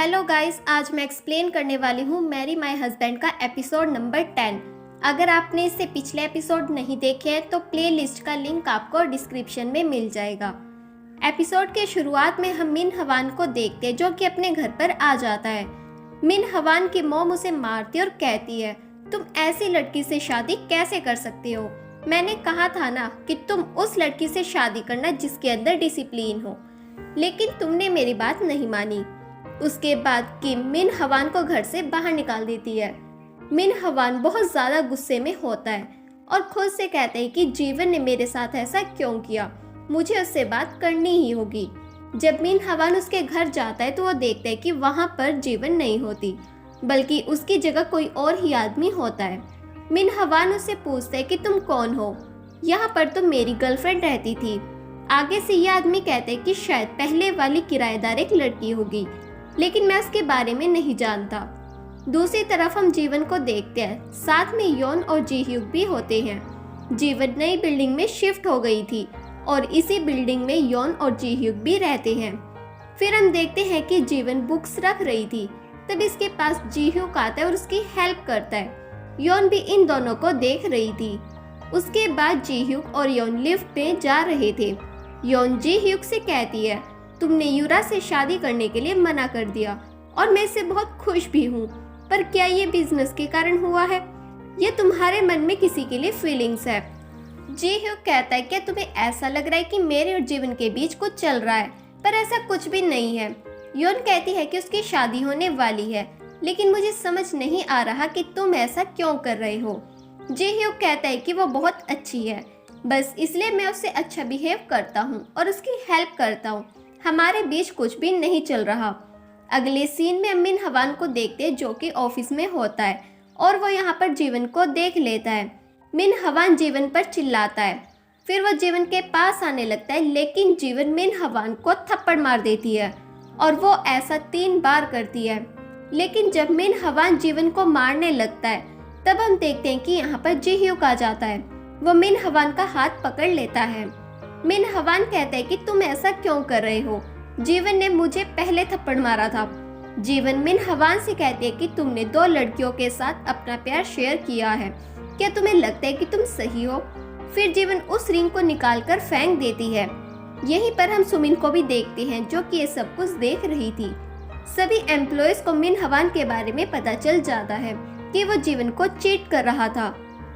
Hello guys, आज मैं explain करने वाली हूँ मैरी माय हस्बैंड का एपिसोड नंबर 10। अगर आपने इससे पिछले एपिसोड नहीं देखे हैं तो प्लेलिस्ट का लिंक आपको डिस्क्रिप्शन में मिल जाएगा। एपिसोड के शुरुआत में हम मिन हवान को देखते हैं जो कि अपने घर पर आ जाता है। मिन हवान की मॉम उसे मारती और कहती है, तुम ऐसी लड़की से शादी कैसे कर सकते हो? मैंने कहा था ना कि तुम उस लड़की से शादी करना जिसके अंदर डिसिप्लिन हो, लेकिन तुमने मेरी बात नहीं मानी। उसके बाद किम मिन हवान को घर से बाहर निकाल देती है। मिन हवान बहुत ज़्यादा गुस्से में होता है और खुद से कहते हैं कि जीवन ने मेरे साथ ऐसा क्यों किया, मुझे उससे बात करनी ही होगी। जब मिन हवान उसके घर जाता है तो वो देखता है कि वहाँ पर जीवन नहीं होती, बल्कि उसकी जगह कोई और ही आदमी होता है। मिन हवान उससे पूछता है कि तुम कौन हो? यहाँ पर तो मेरी गर्लफ्रेंड रहती थी। आगे से यह आदमी कहते हैं कि शायद पहले वाली किराएदार एक लड़की होगी, लेकिन मैं उसके बारे में नहीं जानता। दूसरी तरफ हम जीवन को देखते हैं, साथ में योन और जी ह्यूक भी होते हैं। जीवन नई बिल्डिंग में शिफ्ट हो गई थी और इसी बिल्डिंग में योन और जी ह्यूक भी रहते हैं। फिर हम देखते हैं कि जीवन बुक्स रख रही थी, तब इसके पास जी ह्यूक आता है और उसकी हेल्प करता है। योन भी इन दोनों को देख रही थी। उसके बाद जी ह्यूक और योन लिफ्ट में जा रहे थे। योन जी ह्यूक से कहती है, तुमने यूरा से शादी करने के लिए मना कर दिया और मैं इससे बहुत खुश भी हूँ, पर क्या ये बिजनेस के कारण हुआ है? ये तुम्हारे मन में किसी के लिए फीलिंग्स है। जी ह्यूक कहता है, क्या तुम्हें ऐसा लग रहा है कि मेरे और जीवन के बीच कुछ चल रहा है? पर ऐसा कुछ भी नहीं है। योन कहती है कि उसकी शादी होने वाली है, लेकिन मुझे समझ नहीं आ रहा कि तुम ऐसा क्यों कर रहे हो। जी ह्यूक कहता है कि वो बहुत अच्छी है, बस इसलिए मैं उससे अच्छा बिहेव करता हूँ और उसकी हेल्प करता हूँ। हमारे बीच कुछ भी नहीं चल रहा। अगले सीन में मिन हवान को देखते हैं जो कि ऑफिस में होता है और वो यहाँ पर जीवन को देख लेता है। मिन हवान जीवन पर चिल्लाता है, फिर वो जीवन के पास आने लगता है, लेकिन जीवन मिन हवान को थप्पड़ मार देती है और वो ऐसा 3 बार करती है। लेकिन जब मिन हवान जीवन को मारने लगता है तब हम देखते हैं कि यहाँ पर जी ह्यूक आ जाता है। वो मिन हवान का हाथ पकड़ लेता है। मिन हवान कहते हैं कि तुम ऐसा क्यों कर रहे हो? जीवन ने मुझे पहले थप्पड़ मारा था। जीवन मिन हवान से कहती है कि तुमने 2 लड़कियों के साथ अपना प्यार शेयर किया है, क्या तुम्हें लगता है कि तुम सही हो? फिर जीवन उस रिंग को निकालकर फेंक देती है। यहीं पर हम सुमिन को भी देखते हैं जो कि ये सब कुछ देख रही थी। सभी एम्प्लॉयज को मिन हवान के बारे में पता चल जाता है कि वो जीवन को चीट कर रहा था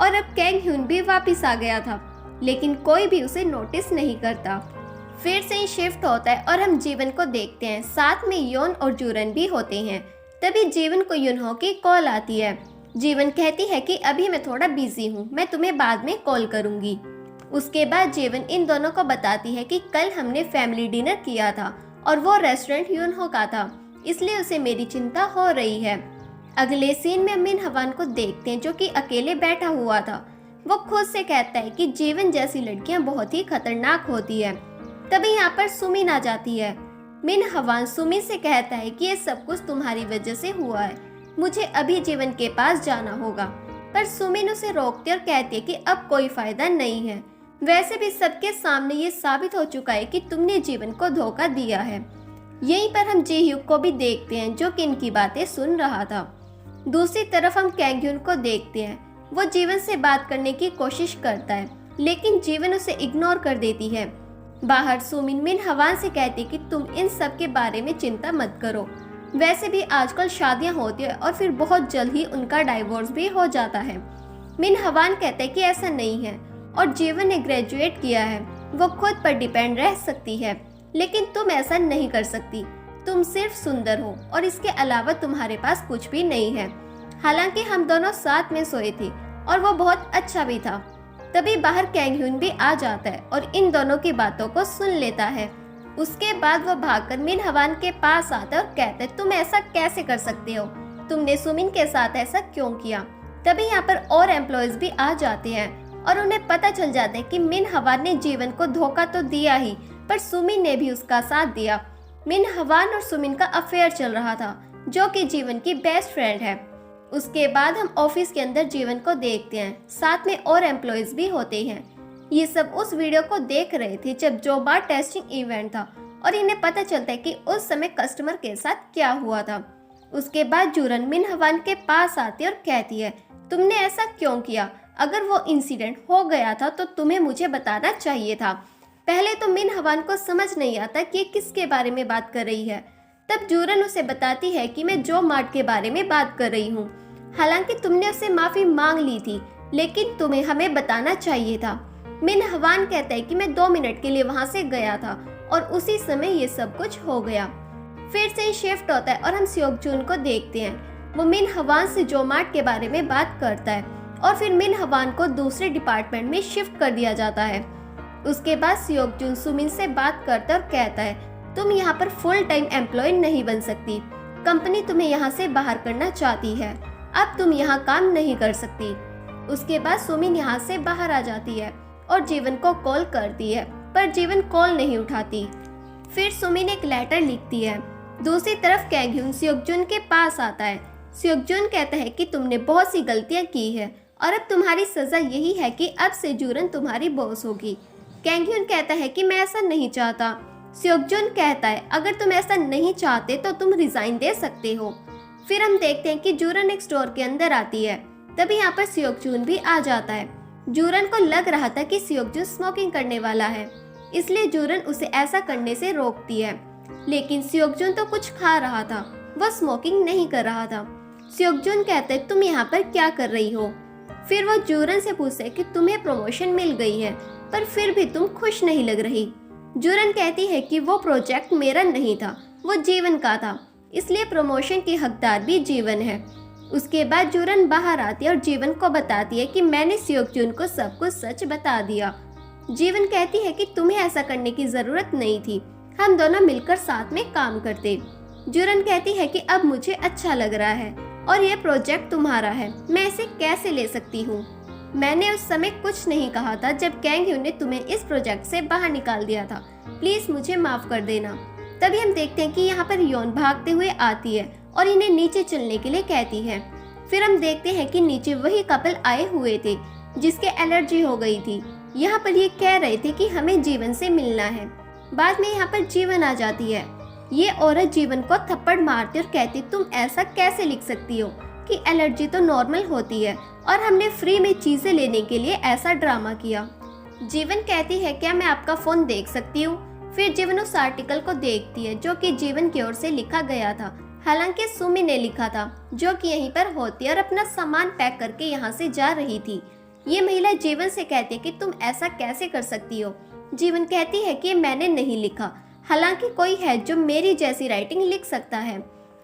और अब कैंग ह्यून भी वापिस आ गया था, लेकिन कोई भी उसे नोटिस नहीं करता। फिर से ही शिफ्ट होता है और हम जीवन को देखते हैं, साथ में योन और जूरन भी होते हैं। तभी जीवन को युनहो की कॉल आती है। जीवन कहती है कि अभी मैं थोड़ा बिजी हूँ, मैं तुम्हें बाद में कॉल करूँगी। उसके बाद जीवन इन दोनों को बताती है कि कल हमने फैमिली डिनर किया था और वो रेस्टोरेंट युनहो का था, इसलिए उसे मेरी चिंता हो रही है। अगले सीन में मिन हवान को देखते हैं जो कि अकेले बैठा हुआ था। वो खुद से कहता है कि जीवन जैसी लड़कियां बहुत ही खतरनाक होती है। तभी यहाँ पर सुमिन आ जाती है। मिन हवान सुमिन से कहता है कि ये सब कुछ तुम्हारी वजह से हुआ है, मुझे अभी जीवन के पास जाना होगा। पर सुमिन उसे रोकती और कहती है कि अब कोई फायदा नहीं है, वैसे भी सबके सामने ये साबित हो चुका है कि तुमने जीवन को धोखा दिया है। यहीं पर हम जी ह्यूक को भी देखते हैं जो कि इनकी बातें सुन रहा था। दूसरी तरफ हम कैंग ह्यून को देखते हैं। वो जीवन से बात करने की कोशिश करता है, लेकिन जीवन उसे इग्नोर कर देती है। बाहर सुमिन मिन हवान से कहती कि तुम इन सब के बारे में चिंता मत करो, वैसे भी आजकल शादियां होती है और फिर बहुत जल्द ही उनका डाइवोर्स भी हो जाता है। मिन हवान कहते कि ऐसा नहीं है और जीवन ने ग्रेजुएट किया है, वो खुद पर डिपेंड रह सकती है, लेकिन तुम ऐसा नहीं कर सकती। तुम सिर्फ सुंदर हो और इसके अलावा तुम्हारे पास कुछ भी नहीं है। हालांकि हम दोनों साथ में सोए थे और वो बहुत अच्छा भी था। तभी बाहर कैंग ह्यून भी आ जाता है और इन दोनों की बातों को सुन लेता है। उसके बाद वो भागकर मिन हवान के पास आता है और कहता है, तुम ऐसा कैसे कर सकते हो? तुमने सुमिन के साथ ऐसा क्यों किया? तभी यहाँ पर और एम्प्लॉयज भी आ जाते हैं और उन्हें पता चल जाता है कि मिन हवान ने जीवन को धोखा तो दिया ही, पर सुमिन ने भी उसका साथ दिया। मिन हवान और सुमिन का अफेयर चल रहा था जो कि जीवन की बेस्ट फ्रेंड है। उसके बाद हम ऑफिस के अंदर जीवन को देखते हैं, साथ में और एम्प्लॉयज भी होते हैं। ये सब उस वीडियो को देख रहे थे जब जॉब टेस्टिंग इवेंट था और इन्हें पता चलता है कि उस समय कस्टमर के साथ क्या हुआ था। उसके बाद जूरन मिन हवान के पास आती है और कहती है, तुमने ऐसा क्यों किया? अगर वो इंसिडेंट हो गया था तो तुम्हें मुझे बताना चाहिए था। पहले तो मिन हवान को समझ नहीं आता कि ये किसके बारे में बात कर रही है। तब जूरन उसे बताती है कि मैं जो मार्ट के बारे में बात कर रही हूँ। हालांकि तुमने उससे माफी मांग ली थी, लेकिन तुम्हें हमें बताना चाहिए था। मिन हवान कहता है कि मैं 2 मिनट के लिए वहां से गया था और उसी समय ये सब कुछ हो गया। फिर से शिफ्ट होता है और हम सियोकजून को देखते हैं। वो मिन हवान से जो मार्ट के बारे में बात करता है और फिर मिन हवान को दूसरे डिपार्टमेंट में शिफ्ट कर दिया जाता है। उसके बाद सियोकजून सुमिन से बात करता है और कहता है, तुम यहाँ पर फुल टाइम एम्प्लॉय नहीं बन सकती। कंपनी तुम्हें यहाँ से बाहर करना चाहती है। अब तुम यहाँ काम नहीं कर सकती। उसके बाद सुमिन यहाँ से बाहर आ जाती है और जीवन को कॉल करती है, पर जीवन कॉल नहीं उठाती। फिर सुमिन एक लेटर लिखती है। दूसरी तरफ कैंगह्यून सियोकजून के पास आता है। सियोकजून कहता है कि तुमने बहुत सी गलतियां की है और अब तुम्हारी सजा यही है कि अब से जूरन तुम्हारी बॉस होगी। कैंगह्यून कहता है कि मैं ऐसा नहीं चाहता। सियोकजून कहता है, अगर तुम ऐसा नहीं चाहते तो तुम रिजाइन दे सकते हो। फिर हम देखते हैं कि जूरन एक स्टोर के अंदर आती है। तभी यहाँ पर सियोकजून भी आ जाता है। जूरन को लग रहा था कि सियोकजून स्मोकिंग करने वाला है, इसलिए जूरन उसे ऐसा करने से रोकती है। लेकिन सियोकजून तो कुछ खा रहा था, वह स्मोकिंग नहीं कर रहा था। सियोकजून कहता है, तुम यहाँ पर क्या कर रही हो? फिर वो जूरन से पूछते कि तुम्हें प्रमोशन मिल गई है, पर फिर भी तुम खुश नहीं लग रही। जूरन कहती है कि वो प्रोजेक्ट मेरा नहीं था, वो जीवन का था, इसलिए प्रमोशन की हकदार भी जीवन है। उसके बाद जूरन बाहर आती है और जीवन को बताती है कि मैंने सियोकजून को सब कुछ सच बता दिया। जीवन कहती है कि तुम्हें ऐसा करने की जरूरत नहीं थी, हम दोनों मिलकर साथ में काम करते। जूरन कहती है कि अब मुझे अच्छा लग रहा है और ये प्रोजेक्ट तुम्हारा है, मैं इसे कैसे ले सकती हूँ? मैंने उस समय कुछ नहीं कहा था जब कैंगह्यून ने तुम्हें इस प्रोजेक्ट से बाहर निकाल दिया था, प्लीज मुझे माफ कर देना। तभी हम देखते हैं कि यहाँ पर योन भागते हुए आती है और इन्हें नीचे चलने के लिए कहती है। फिर हम देखते हैं कि नीचे वही कपल आए हुए थे जिसके एलर्जी हो गई थी। यहाँ पर ये कह रहे थे कि हमें जीवन से मिलना है। बाद में यहाँ पर जीवन आ जाती है। ये औरत जीवन को थप्पड़ मारती और कहती, तुम ऐसा कैसे लिख सकती हो कि एलर्जी तो नॉर्मल होती है और हमने फ्री में चीजें लेने के लिए ऐसा ड्रामा किया। जीवन कहती है, क्या मैं आपका फोन देख सकती हूँ? फिर जीवन उस आर्टिकल को देखती है जो कि जीवन की ओर से लिखा गया था। हालांकि सुमी ने लिखा था, जो कि यहीं पर होती और अपना सामान पैक करके यहाँ से जा रही थी। ये महिला जीवन से कहती है कि तुम ऐसा कैसे कर सकती हो? जीवन कहती है कि मैंने नहीं लिखा, हालांकि कोई है जो मेरी जैसी राइटिंग लिख सकता है।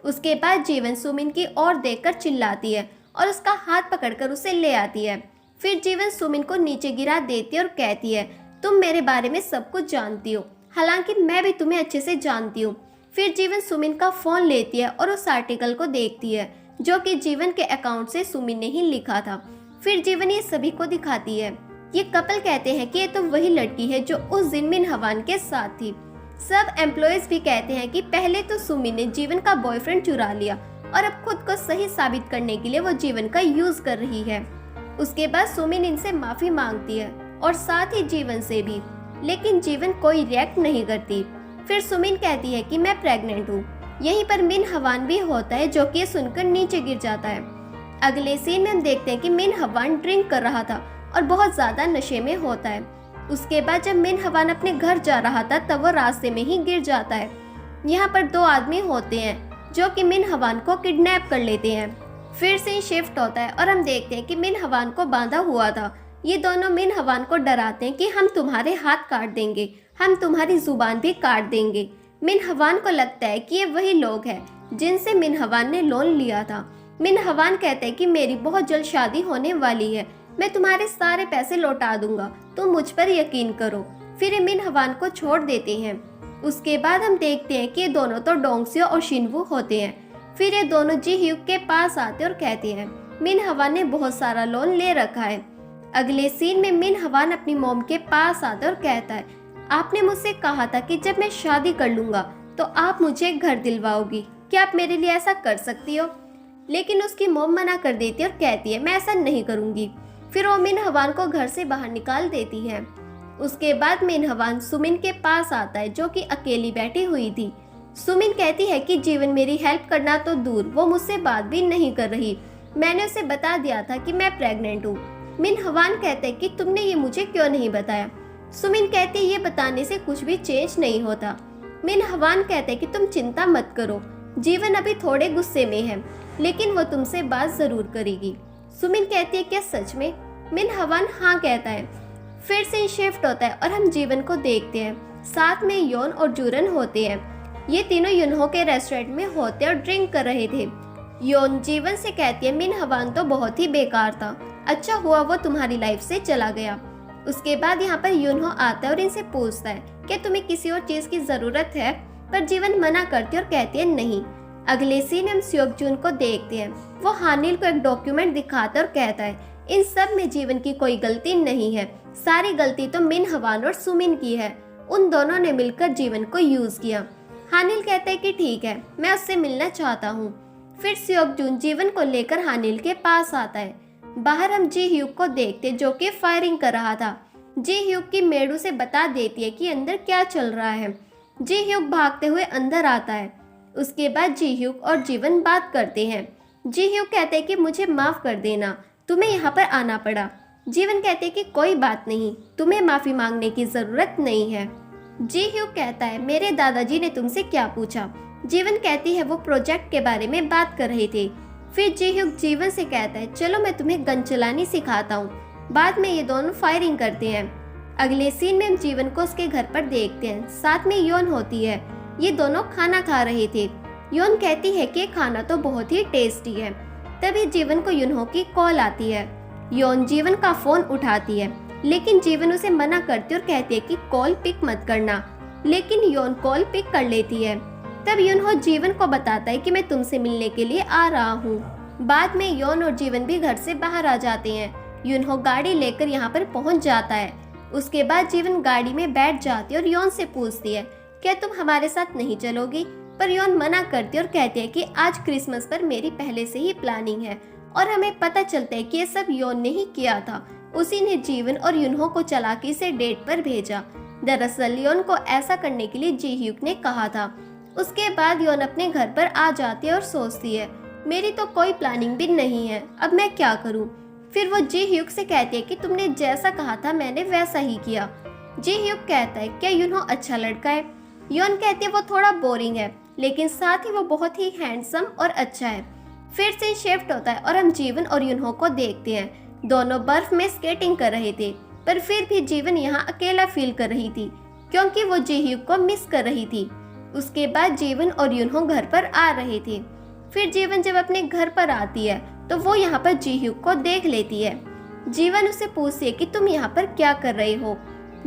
उसके बाद जीवन सुमिन की ओर देखकर चिल्लाती है और उसका हाथ पकड़कर उसे ले आती है। फिर जीवन सुमिन को नीचे गिरा देती है और कहती है, तुम मेरे बारे में सब कुछ जानती हो, हालांकि मैं भी तुम्हें अच्छे से जानती हूँ। फिर जीवन सुमिन का फोन लेती है और उस आर्टिकल को देखती है जो कि जीवन के अकाउंट से सुमिन ने ही लिखा था। फिर जीवन ये सभी को दिखाती है। ये कपल कहते हैं कि ये तो वही लड़की है जो उस दिन मिन हवान के साथ थी। सब एम्प्लॉयज भी कहते हैं कि पहले तो सुमिन ने जीवन का बॉयफ्रेंड चुरा लिया और अब खुद को सही साबित करने के लिए वो जीवन का यूज कर रही है। उसके बाद सुमिन इनसे माफी मांगती है और साथ ही जीवन से भी, लेकिन जीवन कोई रिएक्ट नहीं करती। फिर सुमिन कहती है कि मैं प्रेग्नेंट हूँ। यहीं पर मिन हवान भी होता है जो कि सुनकर नीचे गिर जाता है। अगले सीन में हम देखते हैं कि मिन हवान ड्रिंक कर रहा था और बहुत ज्यादा नशे में होता है। उसके बाद जब मिन हवान अपने घर जा रहा था तब वो रास्ते में ही गिर जाता है। यहाँ पर 2 आदमी होते हैं जो कि मिन हवान को किडनैप कर लेते हैं। फिर से शिफ्ट होता है और हम देखते हैं कि मिन हवान को बांधा हुआ था। ये दोनों मिन हवान को डराते हैं कि हम तुम्हारे हाथ काट देंगे, हम तुम्हारी जुबान भी काट देंगे। मिन हवान को लगता है कि ये वही लोग हैं जिनसे मिन हवान ने लोन लिया था। मिन हवान कहते हैं कि मेरी बहुत जल्द शादी होने वाली है, मैं तुम्हारे सारे पैसे लौटा दूंगा, तुम मुझ पर यकीन करो। फिर ये मिन हवान को छोड़ देते हैं। उसके बाद हम देखते हैं कि ये दोनों तो डोंगसियो और शिनवू होते हैं। फिर ये दोनों जी ह्यूक के पास आते और कहते हैं मिन हवान ने बहुत सारा लोन ले रखा है। अगले सीन में मिन हवान अपनी मॉम के पास आता और कहता है, आपने मुझसे कहा था कि जब मैं शादी कर लूंगा तो आप मुझे एक घर दिलवाओगी, क्या आप मेरे लिए ऐसा कर सकती हो? लेकिन उसकी मॉम मना कर देती है और कहती है मैं ऐसा नहीं करूंगी। फिर वो मिन हवान को घर से बाहर निकाल देती है। उसके बाद मिनहवान सुमिन के पास आता है जो कि अकेली बैठी हुई थी। सुमिन कहती है कि जीवन मेरी हेल्प करना तो दूर, वो मुझसे बात भी नहीं कर रही। मैंने उसे बता दिया था कि मैं प्रेग्नेंट हूँ। मिनहवान कहते हैं कि तुमने ये मुझे क्यों नहीं बताया। सुमिन कहती है ये बताने से कुछ भी चेंज नहीं होता। मिनहवान कहते हैं कि तुम चिंता मत करो, जीवन अभी थोड़े गुस्से में है लेकिन वो तुमसे बात जरूर करेगी। सुमिन कहती है क्या सच में? मिनहवान हाँ कहता है। फिर से शिफ्ट होता है और हम जीवन को देखते हैं, साथ में योन और जूरन होते हैं। ये तीनों युनहो के रेस्टोरेंट में होते और ड्रिंक कर रहे थे। योन जीवन से कहती है मिनहवान तो बहुत ही बेकार था, अच्छा हुआ वो तुम्हारी लाइफ से चला गया। उसके बाद यहाँ पर युनहो आता है और इनसे पूछता है कि तुम्हें किसी और चीज की जरूरत है, पर जीवन मना करती है और कहती है नहीं। अगले सीन हम स्योकजून को देखते हैं, वो हानिल को एक डॉक्यूमेंट दिखाता और कहता है इन सब में जीवन की कोई गलती नहीं है, सारी गलती तो मिनहवान और सुमिन की है, उन दोनों ने मिलकर जीवन को यूज किया। हानिल कहता है कि ठीक है, मैं उससे मिलना चाहता हूँ। फिर स्योकजून जीवन को लेकर हानिल के पास आता है। बाहर हम जी ह्यूक को देखते जो कि फायरिंग कर रहा था। जी ह्यूक की मेड उसे बता देती है कि अंदर क्या चल रहा है। जी ह्यूक भागते हुए अंदर आता है। उसके बाद जी ह्यूक और जीवन बात करते हैं। जी ह्यूक कहते हैं कि मुझे माफ कर देना, तुम्हें यहाँ पर आना पड़ा। जीवन कहते हैं कि कोई बात नहीं, तुम्हें माफी मांगने की जरूरत नहीं है। जी ह्यूक कहता है मेरे दादाजी ने तुमसे क्या पूछा? जीवन कहती है वो प्रोजेक्ट के बारे में बात कर रहे थे। फिर जी ह्यूक जीवन से कहता है चलो मैं तुम्हें गन चलानी सिखाता हूँ। बाद में ये दोनों फायरिंग करते हैं। अगले सीन में हम जीवन को उसके घर पर देखते हैं, साथ में योन होती है। ये दोनों खाना खा रहे थे। योन कहती है कि खाना तो बहुत ही टेस्टी है। तभी जीवन को युनहो की कॉल आती है। योन जीवन का फोन उठाती है लेकिन जीवन उसे मना करती और कहती है कि कॉल पिक मत करना, लेकिन योन कॉल पिक कर लेती है। तब युनहो जीवन को बताता है कि मैं तुमसे मिलने के लिए आ रहा हूँ। बाद में योन और जीवन भी घर से बाहर आ जाते हैं। युनहो गाड़ी लेकर यहाँ पर पहुँच जाता है। उसके बाद जीवन गाड़ी में बैठ जाती है और योन से पूछती है क्या तुम हमारे साथ नहीं चलोगी? पर योन मना करती है और कहती है कि आज क्रिसमस पर मेरी पहले से ही प्लानिंग है और हमें पता चलता है कि ये सब योन ने ही किया था। उसी ने जीवन और युनहो को चालाकी से डेट पर भेजा। दरअसल योन को ऐसा करने के लिए जी ह्यूक ने कहा था। उसके बाद योन अपने घर पर आ जाती है और सोचती है मेरी तो कोई प्लानिंग भी नहीं है, अब मैं क्या करूं? फिर वो जी ह्यूक से कहती है कि तुमने जैसा कहा था मैंने वैसा ही किया। जी ह्यूक कहता है क्या युनहो अच्छा लड़का है? योन कहती है वो थोड़ा बोरिंग है लेकिन साथ ही वो बहुत ही हैंडसम और अच्छा है। फिर से शिफ्ट होता है और हम जीवन और युनहो को देखते हैं। दोनों बर्फ में स्केटिंग कर रहे थे, पर फिर भी जीवन यहाँ अकेला फील कर रही थी क्योंकि वो जी ह्यूक को मिस कर रही थी। उसके बाद जीवन और युनहो घर पर आ रहे थे। फिर जीवन जब अपने घर पर आती है तो वो यहाँ पर जी ह्यूक को देख लेती है। जीवन उससे पूछती है कि तुम यहाँ पर क्या कर रहे हो?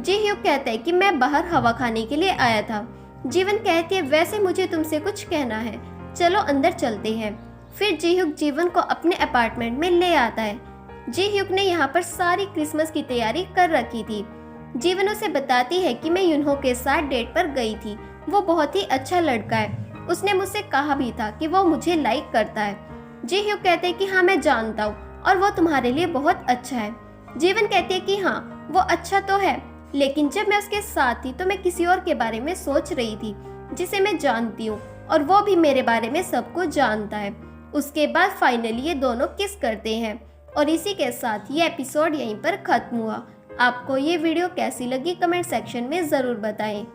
जी ह्यूक कहता है कि मैं बाहर हवा खाने के लिए आया था। जीवन कहती है वैसे मुझे तुमसे कुछ कहना है, चलो अंदर चलते हैं। फिर जी ह्यूक जीवन को अपने अपार्टमेंट में ले आता है। जी ह्यूक ने यहाँ पर सारी क्रिसमस की तैयारी कर रखी थी। जीवन उसे बताती है कि मैं युनहो के साथ डेट पर गई थी, वो बहुत ही अच्छा लड़का है, उसने मुझसे कहा भी था कि वो मुझे लाइक करता है। जी ह्यूक कहते हैं कि हाँ मैं जानता हूँ और वो तुम्हारे लिए बहुत अच्छा है। जीवन कहती है कि हाँ वो अच्छा तो है, लेकिन जब मैं उसके साथ थी तो मैं किसी और के बारे में सोच रही थी जिसे मैं जानती हूँ और वो भी मेरे बारे में सब कुछ जानता है। उसके बाद फाइनली ये दोनों किस करते हैं और इसी के साथ ये एपिसोड यहीं पर खत्म हुआ। आपको ये वीडियो कैसी लगी कमेंट सेक्शन में ज़रूर बताएं।